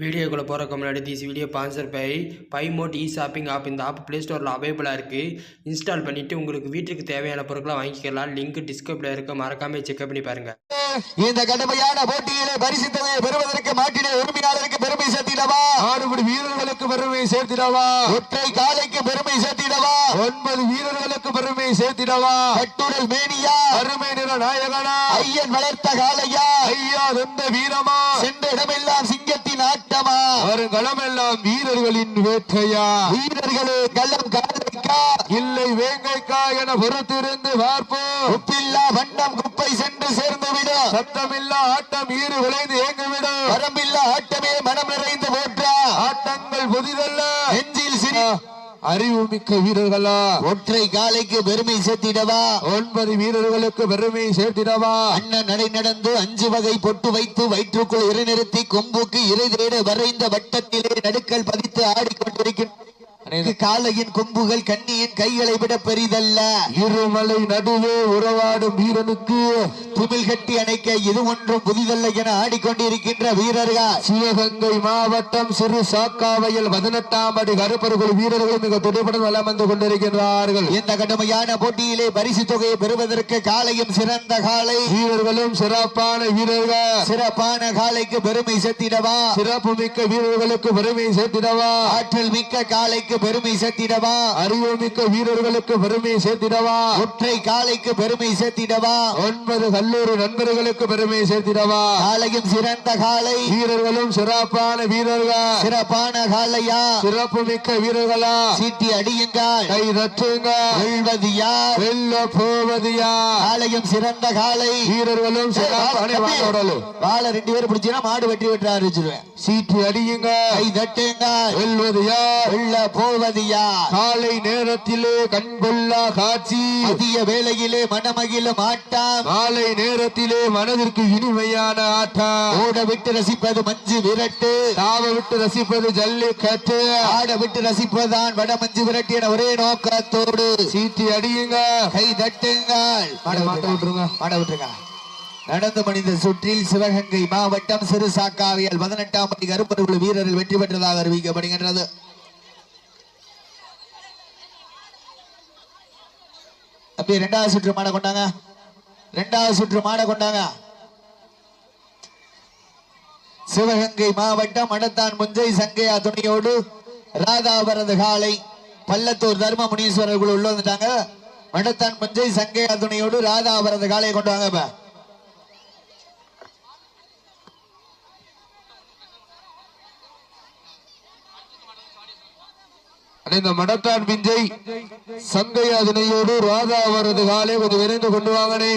வீடியோக்குள்ளே போகிறக்கு முன்னாடி this video sponsor by mod shopping app. இந்த ஆப் ப்ளே ஸ்டோரில் அவைலபிளாக இருக்குது. இன்ஸ்டால் பண்ணிவிட்டு உங்களுக்கு வீட்டுக்கு தேவையான பொருட்களை வாங்கிக்கலாம். லிங்க் டிஸ்கிரிப்ஷனில் இருக்க, மறக்காம செக் பண்ணி பாருங்கள். இந்த கடுமையான போட்டியிலே பரிசு தொகையை பெறுவதற்கு மாட்டினை உரிமையாளருக்கு பெருமை சேர்த்திடவா, ஆறுபடி வீரர்களுக்கு பெருமை சேர்த்திடவா, ஒற்றை காலைக்கு பெருமை சேர்த்திடவா, 9 வீரர்களுக்கு பெருமை சேர்த்திடவா, கட்டுடல் மேனியா, அருமை நிற நாயகனா, ஐயன் வளர்த்த காலையா, ஐயா வெந்த வீரமா, சென்ற இடமெல்லாம் சிங்கத்தின் ஆட்டமா, வருங்களமெல்லாம் வீரர்களின் வேட்டையா, வீரர்களே களம் காலைக்கா இல்லை வேங்கைக்கா என பொறுத்திருந்து பார்ப்போம். உப்பில்லா வண்ணம் குப்பை சென்று சேர்ந்துவிடும், சத்தமில்லா ஆட்டம் ஈறு விளைந்து ஏங்குவிடும், வரம்பில்லா ஆட்டமே மனம் நிறைந்து போற்றா, ஆட்டங்கள் புதிதல்ல நெஞ்சில் சிறி அறிவுமிக்க வீரர்களா, ஒற்றை காலைக்கு பெருமை சேர்த்திடவா, 9 வீரர்களுக்கு பெருமை சேர்த்திடவா, அண்ணன் நடை நடந்து 5 வகை பொட்டு வைத்து வயிற்றுக்குள் இறைநிறுத்தி கொம்புக்கு இறை தேட வரைந்த வட்டத்திலே நடுக்கல் பதித்து ஆடிக்கொண்டிருக்கின்ற காலையின் கொம்புகள் கண்ணியின் கைகளை விட பெரிதல்ல. இருமலை நடுவே உறவாடும் வீரனுக்கு துமில் கட்டி அணைக்க இது ஒன்றும் புதிதல்ல என ஆடிக்கொண்டிருக்கின்ற வீரர்கள் சிவகங்கை மாவட்டம் சிறு சாக்காவையில் 18ஆம் அடி கருப்பர்கள் வீரர்கள் மிக துடிப்புடன் வலம் வந்து கொண்டிருக்கின்றார்கள். இந்த கடுமையான போட்டியிலே பரிசு தொகையை பெறுவதற்கு காலையும் சிறந்த காலை, வீரர்களும் சிறப்பான வீரர்கள், சிறப்பான காலைக்கு பெருமை சேர்த்திடவா, சிறப்பு மிக்க வீரர்களுக்கு பெருமை சேர்த்திடவா, ஆற்றல் மிக்க காலைக்கு பெருமை சேர்த்திடவா, அறிவு மிக்க வீரர்களுக்கு பெருமை சேர்த்திடவா, ஒற்றை காலைக்கு பெருமை சேர்த்திடவா, 9 கல்லூரி நண்பர்களுக்கு பெருமை சேர்த்திடவா, காலையும் சிறந்த காலை, வீரர்களும் சிறப்பான வீரர்கள், சிறப்பான காலையா, சிறப்பு மிக்க வீரர்களா, சீட்டி அடியுங்கள், கை தட்டுங்க, வெல்வது யார் வெல்ல போவது யார், காலையும் சிறந்த காலை, வீரர்களும் வாழை 2 பேர் பிடிச்சா மாடு வெட்டி வெட்ட ஆரம்பிச்சிருவேன். சீட்டி அடியுங்க, கை தட்டுங்க, வெல்வது யார் வெல்ல போவது யார், காலை நேரத்திலே கண்கொள்ளா காட்சி, மதிய வேளையிலே மனமகிழும் ஆட்டம், மாலை நேரத்திலே மனதிற்கு இனிமையான ஆட்டம், ஓட விட்டு ரசிப்பது மஞ்சு விரட்டு, தாவ விட்டு ரசிப்பது ஜல்லிக்கட்டு, ஆட விட்டு ரசிப்பதுதான் வட மஞ்சு விரட்டு என ஒரே நோக்கத்தோடு சீட்டி அடியுங்க, கை தட்டுங்கள், மாட விட்டுருங்க. நடந்து மனித சுற்றில் சிவகங்கை மாவட்டம் சிறு சாக்காவியல் 18ஆம் அடி கருப்பர்கள் வீரர்கள் வெற்றி பெற்றதாக அறிவிக்கப்படுகின்றது. அப்படியே 2வது சுற்று மாட கொண்டாங்க, 2வது சுற்று மாட கொண்டாங்க. சிவகங்கை மாவட்டம் மடத்தான் முஞ்சை சங்கையா துணையோடு ராதாபரது காலை, பள்ளத்தூர் தர்ம முனீஸ்வரர் குழு உள்ள வந்துட்டாங்க. மடத்தான் முஞ்சை சங்கையா துணையோடு ராதாபரது காலையை கொண்டு வாங்க. இந்த மடத்தான் பிஞ்சை சங்கையா துணையோடு ராதா அவரது காலை கொஞ்சம் விரைந்து கொண்டு வாங்கனே.